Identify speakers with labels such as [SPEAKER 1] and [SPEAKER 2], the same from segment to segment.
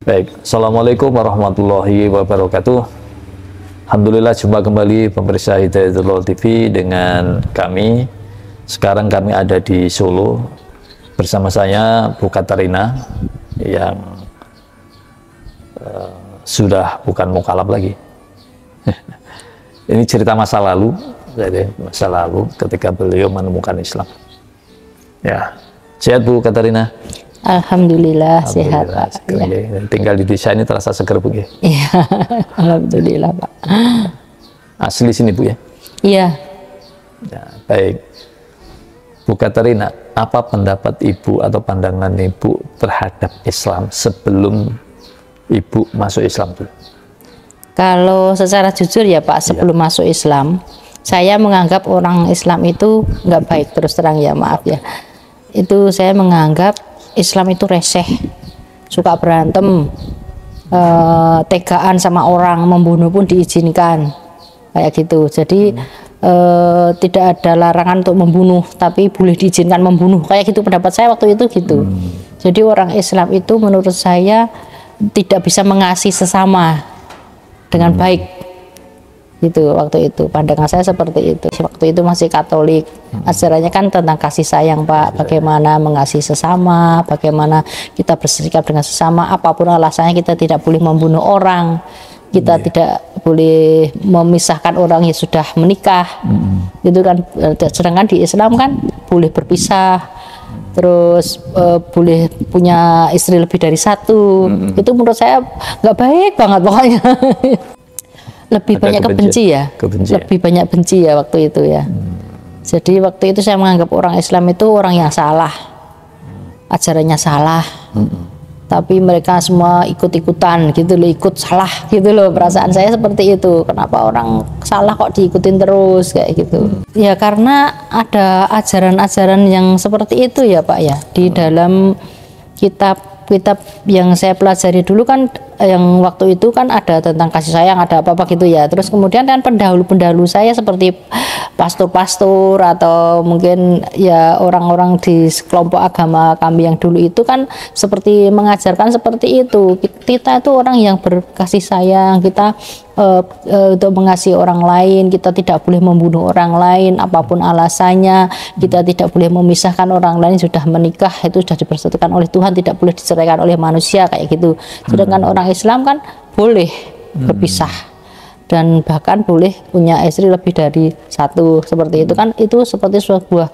[SPEAKER 1] Baik, Assalamualaikum warahmatullahi wabarakatuh. Alhamdulillah, jumpa kembali pemirsa Hidayatul TV dengan kami. Sekarang kami ada di Solo bersama saya Bu Katarina yang sudah bukan mukalaf lagi. Ini cerita masa lalu, jadi masa lalu ketika beliau menemukan Islam. Ya, sehat Bu Katarina?
[SPEAKER 2] Alhamdulillah sehat Pak.
[SPEAKER 1] Ya. Tinggal di desa ini terasa seger Bu ya?
[SPEAKER 2] Iya, alhamdulillah Pak.
[SPEAKER 1] Asli sini Bu ya?
[SPEAKER 2] Iya.
[SPEAKER 1] Ya, baik. Bu Katarina, apa pendapat Ibu atau pandangan Ibu terhadap Islam sebelum Ibu masuk Islam dulu?
[SPEAKER 2] Kalau secara jujur ya Pak, sebelum masuk Islam, saya menganggap orang Islam itu nggak baik, terus terang ya, maaf ya. Itu saya menganggap Islam itu reseh, suka berantem, tegaan sama orang, membunuh pun diizinkan, kayak gitu. Jadi tidak ada larangan untuk membunuh, tapi boleh diizinkan membunuh, kayak gitu pendapat saya waktu itu gitu. Jadi orang Islam itu menurut saya tidak bisa mengasihi sesama dengan baik. Gitu waktu itu, pandangan saya seperti itu. Waktu itu masih Katolik, ajarannya kan tentang kasih sayang Pak, bagaimana mengasihi sesama, bagaimana kita bersikap dengan sesama, apapun alasannya kita tidak boleh membunuh orang, kita tidak boleh memisahkan orang yang sudah menikah, gitu kan. Sedangkan di Islam kan boleh berpisah, terus boleh punya istri lebih dari satu. Itu menurut saya nggak baik banget pokoknya. Lebih banyak kebenci ya, lebih banyak benci ya waktu itu ya. Jadi waktu itu saya menganggap orang Islam itu orang yang salah, ajarannya salah, tapi mereka semua ikut-ikutan gitu loh, ikut salah gitu loh. Perasaan saya seperti itu, kenapa orang salah kok diikutin terus kayak gitu. Ya karena ada ajaran-ajaran yang seperti itu ya Pak ya, di dalam kitab yang saya pelajari dulu kan, yang waktu itu kan ada tentang kasih sayang, ada apa-apa gitu ya. Terus kemudian kan pendahulu-pendahulu saya seperti pastor-pastor atau mungkin ya orang-orang di kelompok agama kami yang dulu itu kan seperti mengajarkan seperti itu. Kita itu orang yang berkasih sayang, kita untuk mengasihi orang lain, kita tidak boleh membunuh orang lain apapun alasannya, kita tidak boleh memisahkan orang lain sudah menikah, itu sudah dipersatukan oleh Tuhan, tidak boleh diceraikan oleh manusia kayak gitu. Sedangkan orang Islam kan boleh berpisah dan bahkan boleh punya istri lebih dari satu, seperti itu kan. Itu seperti sebuah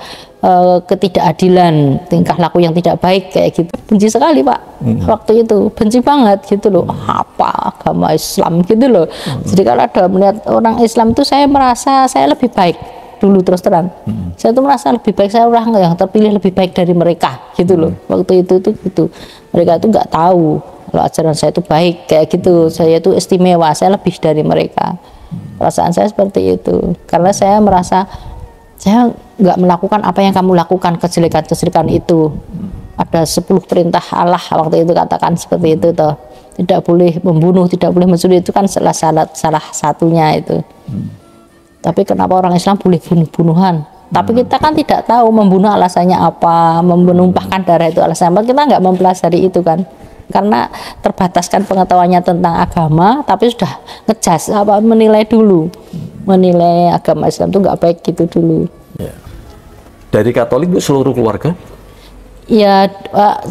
[SPEAKER 2] ketidakadilan, tingkah laku yang tidak baik kayak gitu. Benci sekali Pak waktu itu, benci banget gitu loh, apa agama Islam gitu loh. Jadi kalau ada melihat orang Islam itu saya merasa saya lebih baik dulu, terus terang. Saya tuh merasa lebih baik, saya orang yang terpilih lebih baik dari mereka gitu loh. Waktu itu tuh gitu, mereka itu nggak tahu kalau ajaran saya itu baik kayak gitu, saya itu istimewa, saya lebih dari mereka. Perasaan saya seperti itu, karena saya merasa saya nggak melakukan apa yang kamu lakukan, kejelekan-kejelekan itu. Ada 10 perintah Allah waktu itu katakan seperti itu toh. Tidak boleh membunuh, tidak boleh mencuri, itu kan salah satunya itu. Tapi kenapa orang Islam boleh bunuh-bunuhan? Tapi kita kan tidak tahu membunuh alasannya apa, menumpahkan darah itu alasannya apa, kita nggak mempelajari itu kan. Karena terbataskan pengetahuannya tentang agama, tapi sudah ngejas menilai dulu, menilai agama Islam itu nggak baik gitu dulu.
[SPEAKER 1] Ya. Dari Katolik Bu, seluruh keluarga?
[SPEAKER 2] Ya,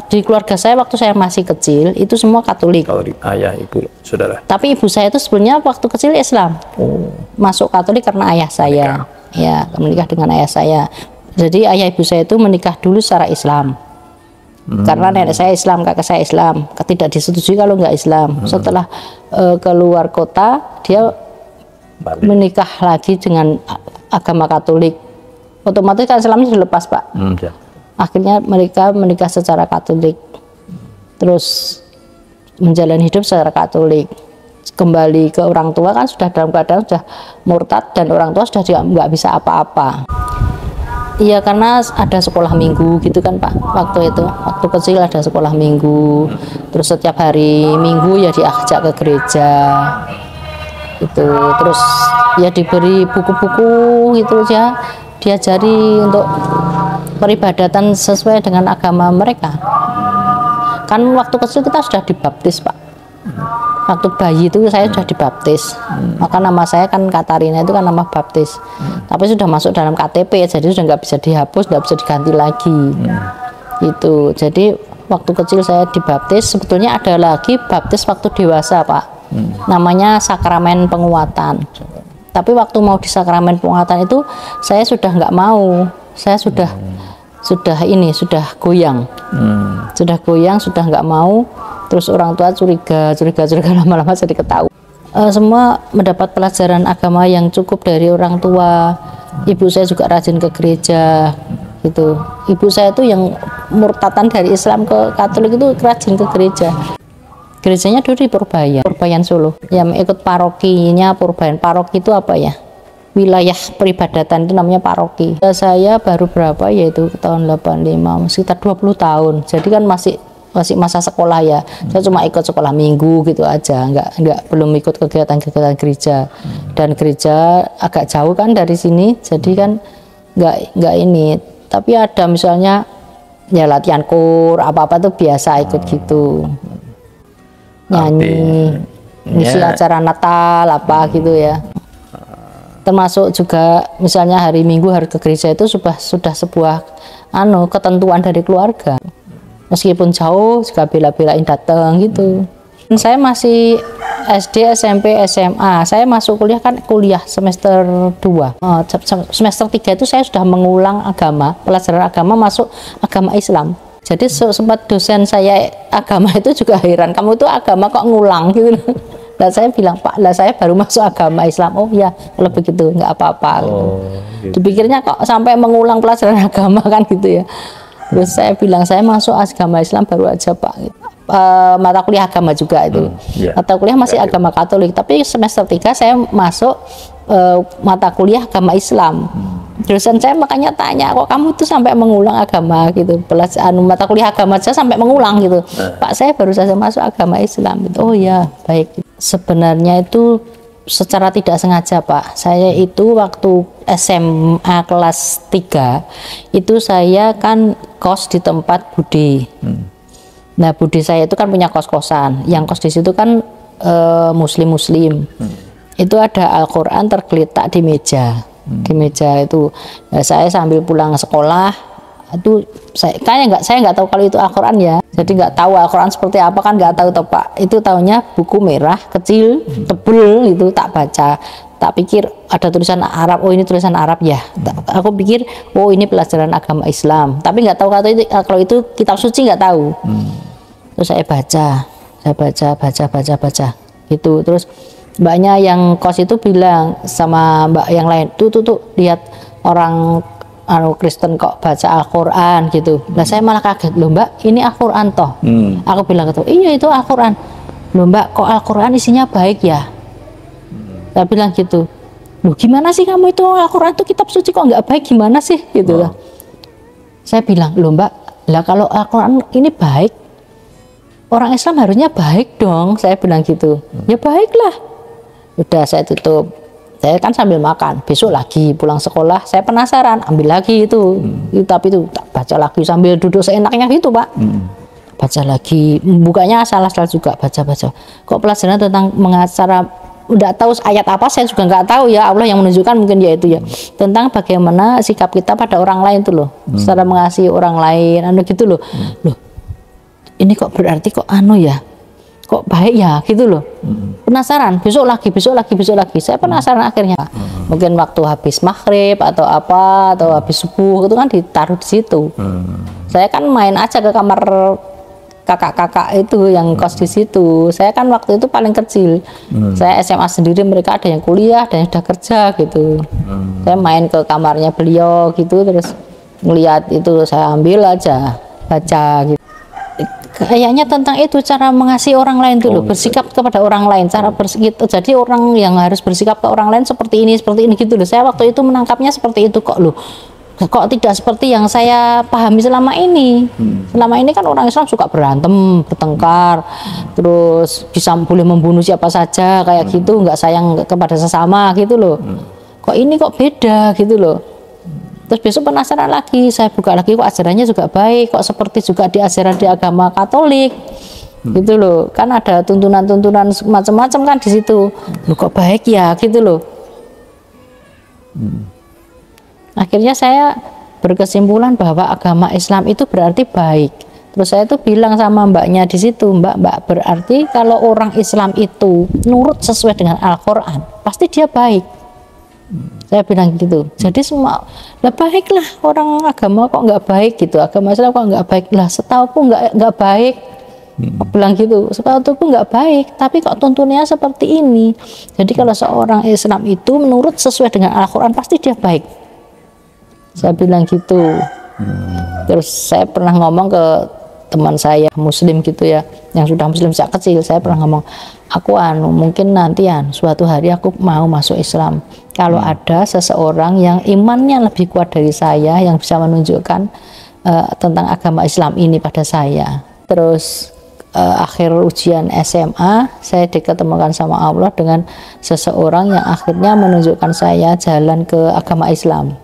[SPEAKER 2] di keluarga saya waktu saya masih kecil itu semua Katolik.
[SPEAKER 1] Katolik, ayah, ibu, saudara.
[SPEAKER 2] Tapi ibu saya itu sebenarnya waktu kecil Islam. Masuk Katolik karena ayah saya. Ya, menikah dengan ayah saya. Jadi ayah ibu saya itu menikah dulu secara Islam. Karena nenek saya Islam, kakak saya Islam, tidak disetujui kalau nggak Islam. Setelah keluar kota, dia menikah lagi dengan agama Katolik. Otomatis kan Islamnya dilepas Pak. Akhirnya mereka menikah secara Katolik, terus menjalani hidup secara Katolik. Kembali ke orang tua kan sudah dalam keadaan sudah murtad, dan orang tua sudah juga nggak bisa apa-apa. Iya, karena ada sekolah minggu gitu kan Pak, waktu itu, waktu kecil ada sekolah minggu, terus setiap hari Minggu ya diajak ke gereja, itu terus ya diberi buku-buku gitu ya, diajari untuk peribadatan sesuai dengan agama mereka. Kan waktu kecil kita sudah dibaptis Pak, Waktu bayi itu saya sudah dibaptis. Maka nama saya kan Katarina itu kan nama baptis. Tapi sudah masuk dalam KTP, jadi sudah nggak bisa dihapus, nggak bisa diganti lagi. Itu. Jadi waktu kecil saya dibaptis. Sebetulnya ada lagi baptis waktu dewasa, Pak. Namanya sakramen penguatan. Tapi waktu mau di sakramen penguatan itu saya sudah nggak mau. Saya sudah goyang. Sudah goyang, sudah nggak mau. Terus orang tua curiga lama-lama jadi ketahui. Semua mendapat pelajaran agama yang cukup dari orang tua. Ibu saya juga rajin ke gereja gitu. Ibu saya itu yang murtatan dari Islam ke Katolik itu rajin ke gereja. Gerejanya dulu di Purbayan Solo. Yang ikut parokinya Purbayan. Paroki itu apa ya? Wilayah peribadatan itu namanya paroki. Saya baru berapa, yaitu tahun 85, sekitar 20 tahun. Jadi kan masih masa sekolah ya. Saya cuma ikut sekolah minggu gitu aja, belum ikut kegiatan-kegiatan gereja. Dan gereja agak jauh kan dari sini, jadi kan nggak ini. Tapi ada misalnya ya latihan kur, apa-apa tuh biasa ikut gitu. Nyanyi, ngisi acara Natal apa gitu ya. Termasuk juga misalnya hari Minggu hari ke gereja itu sudah sebuah ketentuan dari keluarga. Meskipun jauh juga bela-belain datang gitu. Saya masih SD, SMP, SMA. Saya masuk kuliah semester 2. Semester 3 itu saya sudah mengulang pelajaran agama, masuk agama Islam. Jadi sempat dosen saya agama itu juga heran, kamu itu agama kok ngulang gitu. Dan saya bilang, Pak, lah saya baru masuk agama Islam. Oh ya, kalau begitu nggak apa-apa. Gitu. Dipikirnya kok sampai mengulang pelajaran agama kan gitu ya. Terus saya bilang, saya masuk agama Islam baru aja, Pak. Mata kuliah agama juga itu. Mata kuliah masih agama Katolik, tapi semester 3 saya masuk mata kuliah agama Islam. Dosen saya makanya tanya, kok kamu tuh sampai mengulang agama gitu, mata kuliah agama aja sampai mengulang gitu. Pak, saya baru saja masuk agama Islam gitu. Oh ya, baik. Sebenarnya itu secara tidak sengaja, Pak. Saya itu waktu SMA kelas 3 itu saya kan kos di tempat bude. Nah, bude saya itu kan punya kos-kosan. Yang kos di situ kan muslim-muslim. Itu ada Al-Qur'an tergeletak di meja. Di meja itu. Nah, saya sambil pulang sekolah itu saya nggak tahu kalau itu Al-Qur'an ya. Jadi nggak tahu Al-Qur'an seperti apa kan, nggak tahu Pak. Itu tahunya buku merah kecil tebel itu tak baca. Tak pikir ada tulisan Arab, oh ini tulisan Arab ya. Aku pikir oh ini pelajaran agama Islam. Tapi nggak tahu kalau itu kitab suci, nggak tahu. Terus saya baca gitu. Terus mbaknya yang kos itu bilang sama mbak yang lain, tuh lihat orang Kristen kok baca Al-Qur'an gitu. Nah saya malah kaget, loh Mbak, ini Al-Qur'an toh. Aku bilang gitu, iya itu Al-Qur'an. Loh Mbak, kok Al-Qur'an isinya baik ya? Saya bilang gitu. Loh gimana sih kamu itu, Al-Qur'an itu kitab suci kok nggak baik, gimana sih gitu lah. Saya bilang, loh Mbak, lah kalau Al-Qur'an ini baik, orang Islam harusnya baik dong. Saya bilang gitu. Ya baiklah. Udah saya tutup. Saya kan sambil makan. Besok lagi pulang sekolah, saya penasaran, ambil lagi itu. Tapi itu tak baca lagi sambil duduk seenaknya gitu, Pak. Baca lagi, bukanya asal-asal juga baca. Kok pelajaran tentang mengacara, udah tahu ayat apa saya juga nggak tahu ya, Allah yang menunjukkan mungkin ya itu ya. Tentang bagaimana sikap kita pada orang lain tuh loh. Secara mengasihi orang lain, gitu loh. Loh, ini kok berarti kok ya? Kok baik ya gitu loh. Penasaran, besok lagi. Saya penasaran akhirnya. Mungkin waktu habis maghrib atau apa, atau habis subuh itu kan ditaruh di situ. Saya kan main aja ke kamar kakak-kakak itu yang kos di situ. Saya kan waktu itu paling kecil. Saya SMA sendiri, mereka ada yang kuliah, ada yang sudah kerja gitu. Saya main ke kamarnya beliau gitu, terus ngeliat itu saya ambil aja, baca gitu. Kayaknya tentang itu cara mengasihi orang lain tuh loh, bersikap kepada orang lain, cara bersikap. Jadi orang yang harus bersikap ke orang lain seperti ini gitu loh. Saya waktu itu menangkapnya seperti itu kok loh. Kok tidak seperti yang saya pahami selama ini. Selama ini kan orang Islam suka berantem, bertengkar, terus bisa boleh membunuh siapa saja kayak gitu, nggak sayang kepada sesama gitu loh. Kok ini kok beda gitu loh. Terus besok penasaran lagi, saya buka lagi, kok ajarannya juga baik, kok seperti juga di ajaran di agama Katolik. gitu loh. Kan ada tuntunan-tuntunan macam-macam kan di situ. Loh kok baik ya gitu loh. Akhirnya saya berkesimpulan bahwa agama Islam itu berarti baik. Terus saya tuh bilang sama mbaknya di situ, mbak berarti kalau orang Islam itu nurut sesuai dengan Al-Quran, pasti dia baik. Saya bilang gitu. Jadi semua, lah baiklah orang agama kok nggak baik gitu, agama Islam kok nggak baik, lah setauku nggak baik. Aku bilang gitu, setauku nggak baik, tapi kok tuntunannya seperti ini. Jadi kalau seorang Islam itu menurut sesuai dengan Al-Quran pasti dia baik. Saya bilang gitu. Terus saya pernah ngomong ke teman saya Muslim gitu ya, yang sudah Muslim sejak kecil. Saya pernah ngomong, aku mungkin nanti suatu hari aku mau masuk Islam kalau ada seseorang yang imannya lebih kuat dari saya, yang bisa menunjukkan tentang agama Islam ini pada saya. Terus akhir ujian SMA saya diketemukan sama Allah dengan seseorang yang akhirnya menunjukkan saya jalan ke agama Islam.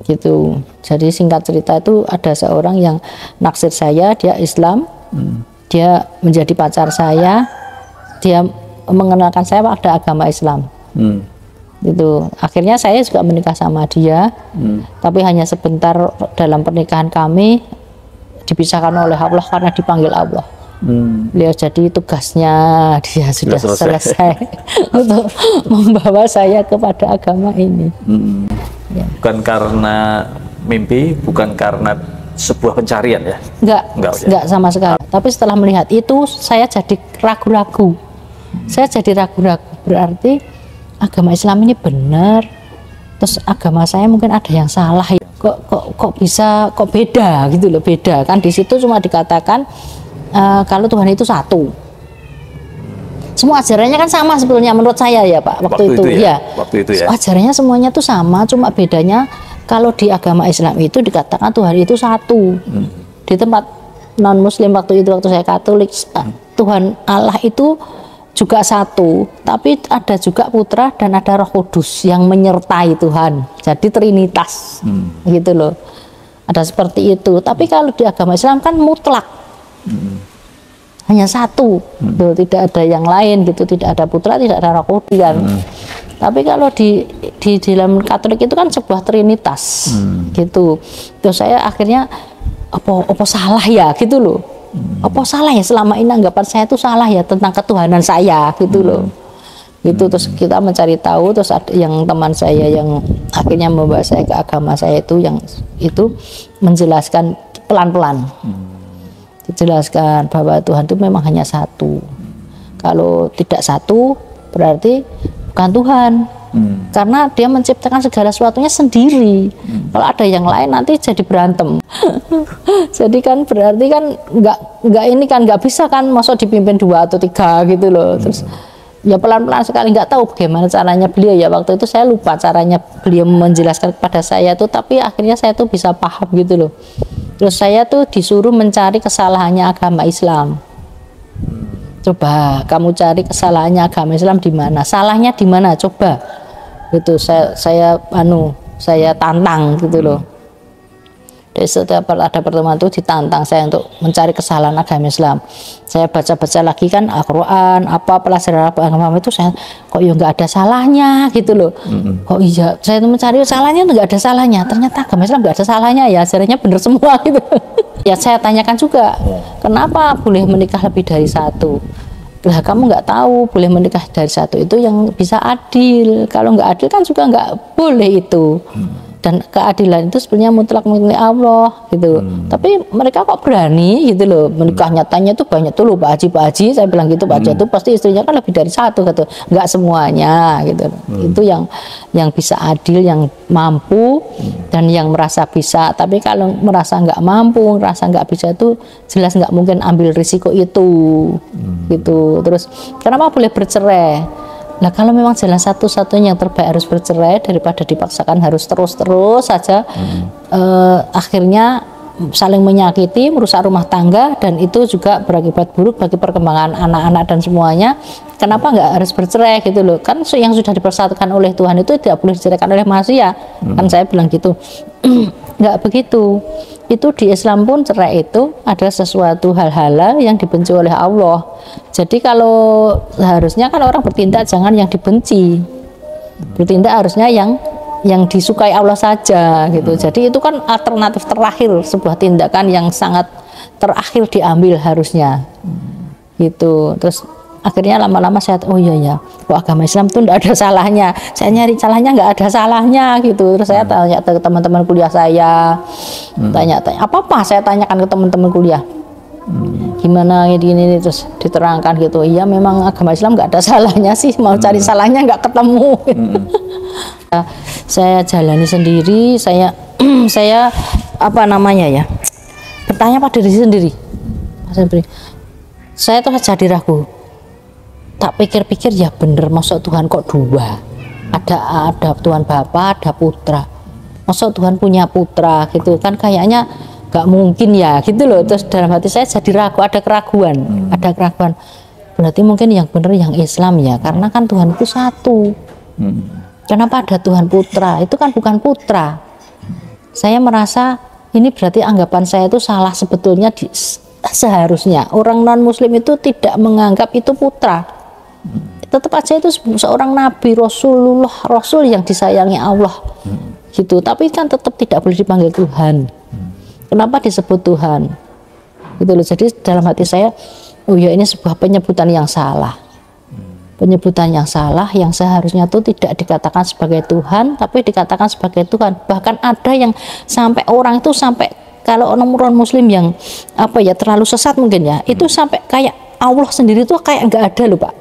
[SPEAKER 2] Gitu. Jadi singkat cerita itu ada seorang yang naksir saya, dia Islam, dia menjadi pacar saya, dia mengenalkan saya pada agama Islam. Gitu. Akhirnya saya juga menikah sama dia, tapi hanya sebentar dalam pernikahan kami dipisahkan oleh Allah karena dipanggil Allah. Beliau jadi tugasnya dia sudah selesai untuk membawa saya kepada agama ini. Ya.
[SPEAKER 1] Bukan karena mimpi, bukan karena sebuah pencarian ya? Enggak
[SPEAKER 2] sama sekali. Tapi setelah melihat itu saya jadi ragu-ragu. Saya jadi ragu-ragu, berarti agama Islam ini benar. Terus agama saya mungkin ada yang salah ya. Kok bisa kok beda gitu loh, beda kan. Di situ cuma dikatakan kalau Tuhan itu satu. Semua ajarannya kan sama sebetulnya menurut saya ya Pak, waktu itu ya.
[SPEAKER 1] Waktu itu ya.
[SPEAKER 2] Ajarannya semuanya tuh sama, cuma bedanya kalau di agama Islam itu dikatakan Tuhan itu satu. Di tempat non Muslim waktu saya Katolik, Tuhan Allah itu juga satu, tapi ada juga Putra dan ada Roh Kudus yang menyertai Tuhan. Jadi Trinitas. Gitu loh. Ada seperti itu. Tapi kalau di agama Islam kan mutlak. Hanya satu, tidak ada yang lain gitu, tidak ada Putra, tidak ada Roh Kudus kan. Tapi kalau di dalam Katolik itu kan sebuah Trinitas, gitu. Terus saya akhirnya apa salah ya gitu loh, apa salah ya selama ini anggapan saya itu salah ya tentang ketuhanan saya gitu loh. Gitu. Terus kita mencari tahu, terus ada yang teman saya yang akhirnya membawa saya ke agama saya itu, yang itu menjelaskan pelan-pelan. Dijelaskan bahwa Tuhan itu memang hanya satu. Kalau tidak satu berarti bukan Tuhan, karena dia menciptakan segala sesuatunya sendiri. Kalau ada yang lain nanti jadi berantem. Jadi kan berarti kan nggak ini kan nggak bisa kan, masa dipimpin 2 atau 3 gitu loh. Terus ya pelan-pelan sekali, nggak tahu bagaimana caranya beliau ya, waktu itu saya lupa caranya beliau menjelaskan kepada saya tuh, tapi akhirnya saya tuh bisa paham gitu loh. Terus saya tuh disuruh mencari kesalahannya agama Islam. Coba kamu cari kesalahannya agama Islam di mana? Salahnya di mana? Coba. Gitu saya tantang gitu loh. Jadi setiap ada pertemuan itu ditantang saya untuk mencari kesalahan agama Islam. Saya baca-baca lagi kan Al-Quran, pelajaran agama itu, saya kok ya nggak ada salahnya gitu loh. Oh iya, saya mencari salahnya nggak ada salahnya. Ternyata agama Islam nggak ada salahnya ya, ajarannya benar semua gitu. Ya saya tanyakan juga, kenapa boleh menikah lebih dari satu? Lah kamu nggak tahu boleh menikah dari satu itu yang bisa adil. Kalau nggak adil kan juga nggak boleh itu. Dan keadilan itu sebenarnya mutlak milik Allah gitu. Tapi mereka kok berani gitu loh, menikah nyatanya tuh banyak tuh loh Pak Haji, saya bilang gitu, Pak Haji itu pasti istrinya kan lebih dari satu gitu. Nggak semuanya gitu. Itu yang bisa adil, yang mampu dan yang merasa bisa. Tapi kalau merasa nggak mampu, merasa nggak bisa itu jelas nggak mungkin ambil risiko itu gitu. Terus kenapa boleh bercerai? Nah kalau memang jalan satu-satunya yang terbaik harus bercerai daripada dipaksakan harus terus-terus saja, akhirnya saling menyakiti, merusak rumah tangga, dan itu juga berakibat buruk bagi perkembangan anak-anak dan semuanya. Kenapa nggak harus bercerai gitu loh? Kan yang sudah dipersatukan oleh Tuhan itu tidak boleh diceraikan oleh manusia. Kan saya bilang gitu. nggak begitu. Itu di Islam pun cerai itu adalah sesuatu hal halal yang dibenci oleh Allah. Jadi kalau harusnya kan orang bertindak jangan yang dibenci, bertindak harusnya yang disukai Allah saja gitu. Jadi itu kan alternatif terakhir, sebuah tindakan yang sangat terakhir diambil harusnya gitu. Terus akhirnya lama-lama saya oh iya ya, agama Islam tuh tidak ada salahnya. Saya nyari salahnya nggak ada salahnya gitu. Terus saya tanya ke teman-teman kuliah saya, tanya apa saya tanyakan ke teman-teman kuliah, gimana ini terus diterangkan gitu. Iya memang agama Islam nggak ada salahnya sih, mau cari salahnya nggak ketemu. Saya jalani sendiri, saya apa namanya ya, bertanya pada diri sendiri. Saya tuh jadi ragu. Tak pikir-pikir ya bener, masa Tuhan kok dua, ada Tuhan Bapa, ada Putra, masa Tuhan punya putra gitu kan, kayaknya nggak mungkin ya gitu loh. Terus dalam hati saya jadi ragu, ada keraguan, berarti mungkin yang bener yang Islam ya, karena kan Tuhan itu satu. Kenapa ada Tuhan Putra? Itu kan bukan putra. Saya merasa ini berarti anggapan saya itu salah sebetulnya. Seharusnya orang non Muslim itu tidak menganggap itu putra. Tetap aja itu seorang nabi, rasul yang disayangi Allah gitu, tapi kan tetap tidak boleh dipanggil Tuhan. Kenapa disebut Tuhan gitu loh. Jadi dalam hati saya, oh ya ini sebuah penyebutan yang salah, yang seharusnya itu tidak dikatakan sebagai Tuhan tapi dikatakan sebagai Tuhan. Bahkan ada yang sampai orang itu sampai kalau orang Muslim yang apa ya terlalu sesat mungkin ya, itu sampai kayak Allah sendiri tuh kayak nggak ada loh Pak.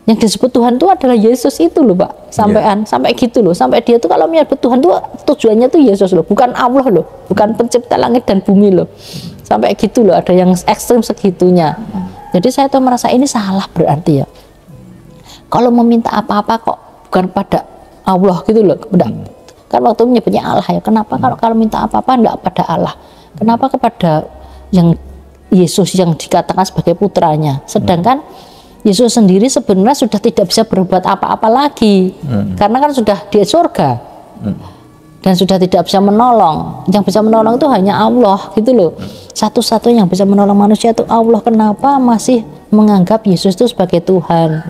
[SPEAKER 2] Yang disebut Tuhan itu adalah Yesus itu loh Pak, sampai gitu loh, sampai dia tuh kalau menyebut Tuhan tuh tujuannya tuh Yesus loh, bukan Allah loh, bukan pencipta langit dan bumi loh, sampai gitu loh, ada yang ekstrim segitunya. Jadi saya tuh merasa ini salah berarti ya. Kalau meminta apa-apa kok bukan pada Allah gitu loh, kan waktu menyebutnya Allah ya, kenapa kalau minta apa-apa enggak pada Allah, kenapa kepada yang Yesus yang dikatakan sebagai putranya, sedangkan Yesus sendiri sebenarnya sudah tidak bisa berbuat apa-apa lagi, karena kan sudah di surga dan sudah tidak bisa menolong. Yang bisa menolong itu hanya Allah gitu loh, satu-satunya yang bisa menolong manusia itu Allah. Kenapa masih menganggap Yesus itu sebagai Tuhan?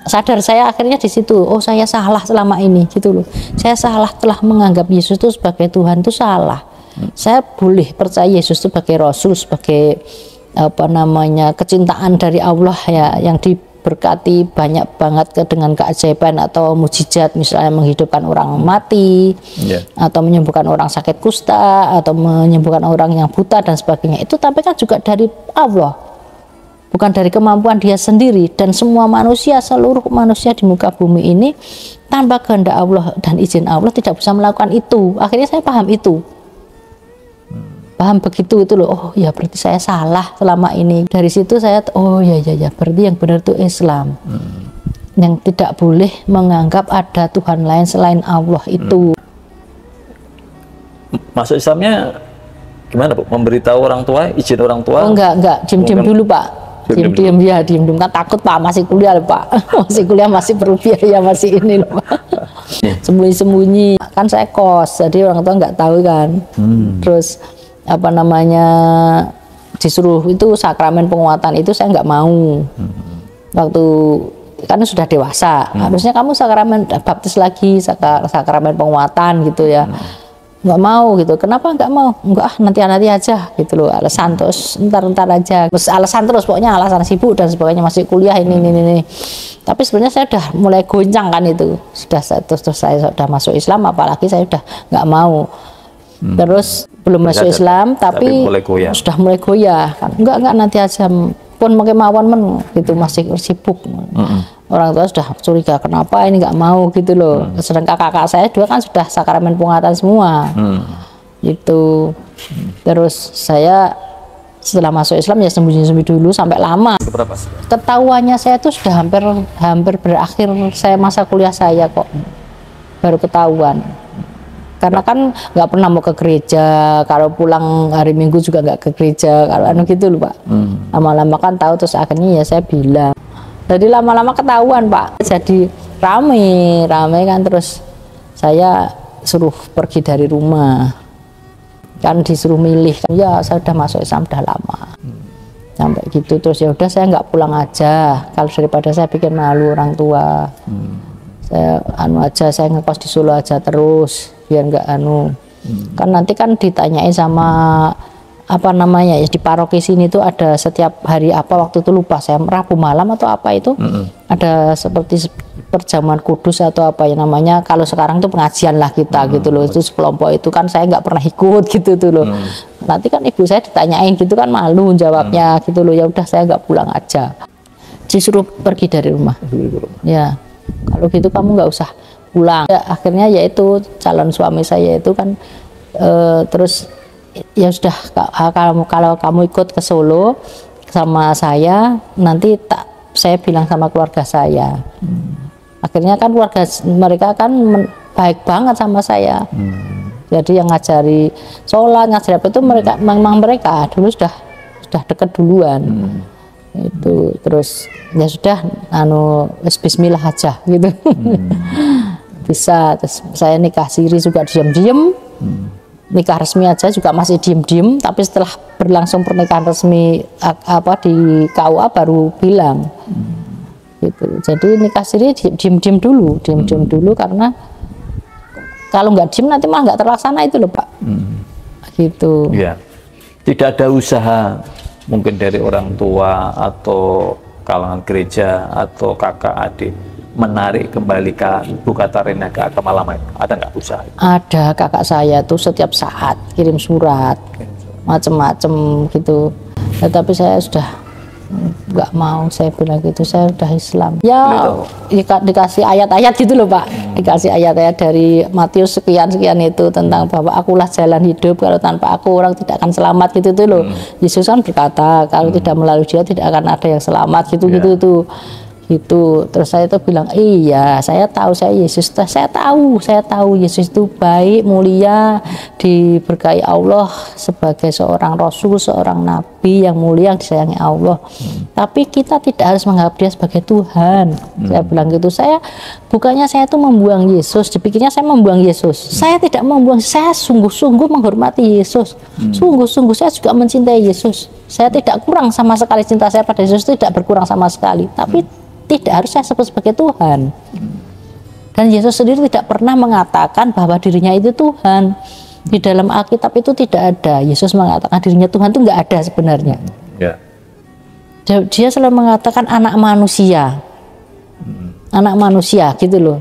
[SPEAKER 2] Sadar saya akhirnya di situ, oh saya salah selama ini gitu loh, saya salah telah menganggap Yesus itu sebagai Tuhan, itu salah. Saya boleh percaya Yesus sebagai Rasul, sebagai apa namanya kecintaan dari Allah ya, yang diberkati banyak banget dengan keajaiban atau mujizat, misalnya menghidupkan orang mati, atau menyembuhkan orang sakit kusta, atau menyembuhkan orang yang buta dan sebagainya. Itu tapi kan juga dari Allah, bukan dari kemampuan dia sendiri. Dan semua manusia, seluruh manusia di muka bumi ini tanpa kehendak Allah dan izin Allah tidak bisa melakukan itu. Akhirnya saya paham itu, paham begitu itu loh. Oh ya berarti saya salah selama ini. Dari situ saya oh ya berarti yang benar itu Islam, yang tidak boleh menganggap ada Tuhan lain selain Allah itu.
[SPEAKER 1] Masuk Islamnya gimana Bu? Memberitahu orang tua, izin orang tua?
[SPEAKER 2] Oh enggak, diem dulu Pak. Diem ya, diem kan takut Pak, masih kuliah loh Pak. Masih kuliah, masih berbiaya, masih ini loh Pak. Sembunyi-sembunyi kan saya kos, jadi orang tua nggak tahu kan. Terus apa namanya disuruh itu sakramen penguatan itu saya nggak mau. Waktu kan sudah dewasa, harusnya kamu sakramen baptis lagi, sakramen penguatan gitu ya. Nggak mau gitu. Kenapa nggak mau? Enggak, nanti aja gitu loh, alasan terus ntar aja, terus alasan terus, pokoknya alasan sibuk dan sebagainya, masih kuliah ini. Tapi sebenarnya saya udah mulai goncang kan itu, terus saya sudah masuk Islam, apalagi saya udah nggak mau. Terus belum masuk Islam tapi sudah mulai goyah kan, enggak nanti aja pun pakai mawon gitu, masih sibuk. Orang tua sudah curiga kenapa ini nggak mau gitu loh. Sedangkan kakak saya dua kan sudah sakramen penguatan semua gitu. Terus saya setelah masuk Islam ya sembunyi-sembunyi dulu sampai lama. Ketahuannya saya tuh sudah hampir berakhir saya masa kuliah saya kok, baru ketahuan. Karena kan nggak pernah mau ke gereja, kalau pulang hari Minggu juga nggak ke gereja, kalau gitu loh Pak. Lama-lama kan tahu, terus akhirnya ya saya bilang. Jadi lama-lama ketahuan Pak, jadi rame kan, terus saya suruh pergi dari rumah. kan disuruh milih, ya saya udah masuk Islam udah lama. Sampai gitu, terus ya udah saya nggak pulang aja, kalau daripada saya bikin malu orang tua. Saya aja, saya ngekos di Solo aja terus biar nggak kan nanti kan ditanyain sama apa namanya ya, di paroki sini tuh ada setiap hari apa, waktu itu lupa saya, Rabu malam atau apa itu, ada seperti perjamuan kudus atau apa ya namanya, kalau sekarang tuh pengajian lah kita gitu loh, itu sekelompok itu kan saya nggak pernah ikut gitu tuh loh. Nanti kan ibu saya ditanyain gitu kan malu jawabnya gitu loh, ya udah saya nggak pulang aja, disuruh pergi dari rumah. Ya kalau gitu kamu nggak usah pulang. Ya, akhirnya yaitu calon suami saya itu kan terus ya sudah, kalau kamu ikut ke Solo sama saya nanti saya bilang sama keluarga saya. Akhirnya kan keluarga mereka kan baik banget sama saya. Jadi yang ngajari sholat, ngajari apa itu mereka memang mereka dulu sudah dekat duluan. Itu terus ya sudah bismillah aja gitu. Bisa, terus saya nikah siri juga diam-diam. Nikah resmi aja juga masih diem-diem, tapi setelah berlangsung pernikahan resmi apa di KUA baru bilang gitu. Jadi nikah siri diem-diem dulu, karena kalau nggak diem nanti malah nggak terlaksana itu loh Pak. Gitu
[SPEAKER 1] ya. Tidak ada usaha mungkin dari orang tua atau kalangan gereja atau kakak adik menarik kembali ke Ibu Katarina ke agama lama, ada nggak usaha?
[SPEAKER 2] Ada, kakak saya tuh setiap saat kirim surat macem-macem gitu, ya, tapi saya sudah nggak mau, saya bilang gitu, saya udah Islam ya. Dikasih ayat-ayat gitu loh Pak, dikasih ayat-ayat dari Matius sekian-sekian itu tentang bahwa akulah jalan hidup, kalau tanpa aku orang tidak akan selamat gitu tuh loh. Yesus kan berkata kalau tidak melalui dia tidak akan ada yang selamat gitu tuh. Gitu. Terus saya tuh bilang, iya saya tahu, saya tahu Yesus itu baik, mulia, diberkahi Allah sebagai seorang rasul, seorang nabi yang mulia, yang disayangi Allah. Tapi kita tidak harus menganggap dia sebagai Tuhan. Saya bilang gitu, bukannya saya tuh membuang Yesus, dipikirnya saya membuang Yesus. Saya tidak membuang, saya sungguh-sungguh menghormati Yesus. Sungguh-sungguh saya juga mencintai Yesus. Saya tidak kurang sama sekali, cinta saya pada Yesus tidak berkurang sama sekali. Tapi tidak harus saya sebut sebagai Tuhan. Dan Yesus sendiri tidak pernah mengatakan bahwa dirinya itu Tuhan. Di dalam Alkitab itu tidak ada Yesus mengatakan dirinya Tuhan, itu nggak ada sebenarnya. Dia selalu mengatakan anak manusia, anak manusia gitu loh.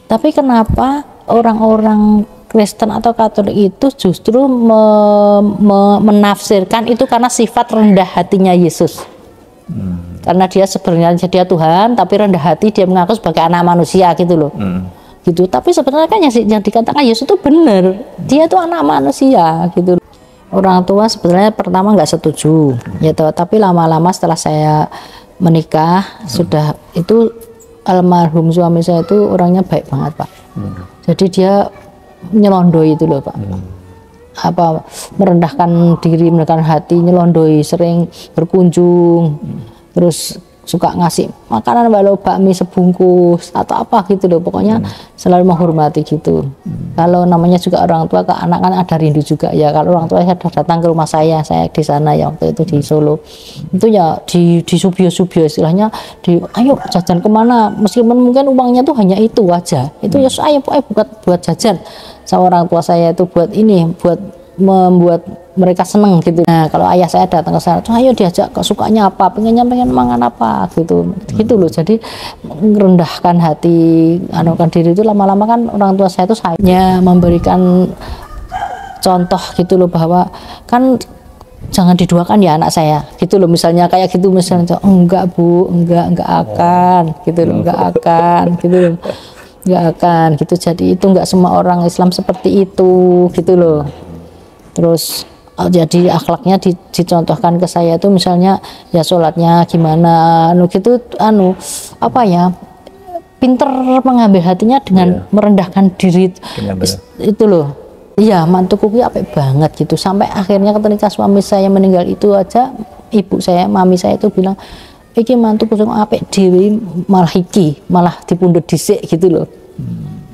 [SPEAKER 2] Tapi kenapa orang-orang Kristen atau Katolik itu justru menafsirkan itu karena sifat rendah hatinya Yesus. Karena dia sebenarnya dia Tuhan, tapi rendah hati, dia mengaku sebagai anak manusia gitu loh. Gitu. Tapi sebenarnya kan yang dikatakan Yesus itu benar, dia itu anak manusia gitu. Orang tua sebenarnya pertama nggak setuju, gitu. Tapi lama-lama setelah saya menikah, sudah itu almarhum suami saya itu orangnya baik banget Pak. Jadi dia nyelondoi itu loh Pak. Apa merendahkan diri, merendahkan hati, nyelondoi, sering berkunjung. Terus suka ngasih makanan walau bakmi sebungkus atau apa gitu loh, pokoknya selalu menghormati gitu. Kalau namanya juga orang tua ke anak kan ada rindu juga ya. Kalau orang tua saya datang ke rumah saya di sana ya waktu itu di Solo, itu ya di subio-subio istilahnya, ayo jajan kemana, meskipun mungkin uangnya tuh hanya itu aja, itu ya ayo buat jajan sama orang tua saya itu, buat ini, buat membuat mereka seneng gitu. Nah kalau ayah saya datang ke sana, ayo diajak sukanya apa, pengen mangan apa gitu loh. Jadi merendahkan hati, anukan diri itu lama-lama kan orang tua saya itu sayangnya memberikan contoh gitu loh, bahwa kan jangan diduakan ya anak saya gitu loh, misalnya kayak gitu, misalnya enggak Bu, enggak akan gitu loh, enggak akan gitu loh, enggak akan gitu. Jadi itu enggak semua orang Islam seperti itu gitu loh. Terus jadi akhlaknya dicontohkan ke saya itu, misalnya ya sholatnya gimana gitu, apa ya, pinter mengambil hatinya dengan merendahkan diri itu loh. Iya, mantuku apik banget gitu. Sampai akhirnya ketika suami saya meninggal itu aja, ibu saya, mami saya itu bilang, iki mantuku sing apik dhewe malah dipundhut dhisik gitu loh.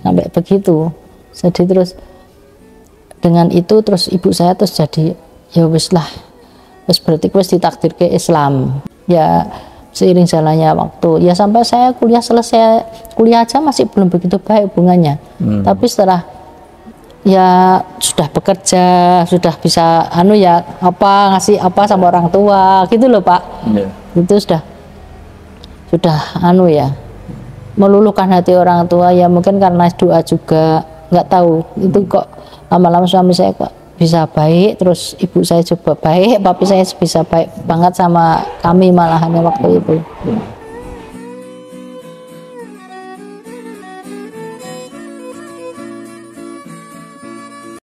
[SPEAKER 2] Sampai begitu. Jadi terus dengan itu terus ibu saya terus jadi ya wis lah, wis berarti wis ditakdir ke Islam. Ya seiring jalannya waktu ya sampai saya kuliah selesai, kuliah aja masih belum begitu baik hubungannya. Tapi setelah ya sudah bekerja, sudah bisa ya apa ngasih apa sama orang tua gitu loh Pak. Itu sudah ya meluluhkan hati orang tua ya, mungkin karena doa juga, nggak tahu itu kok lama-lama suami saya kok bisa baik, terus ibu saya juga baik, papi saya bisa baik banget sama kami malahannya waktu itu.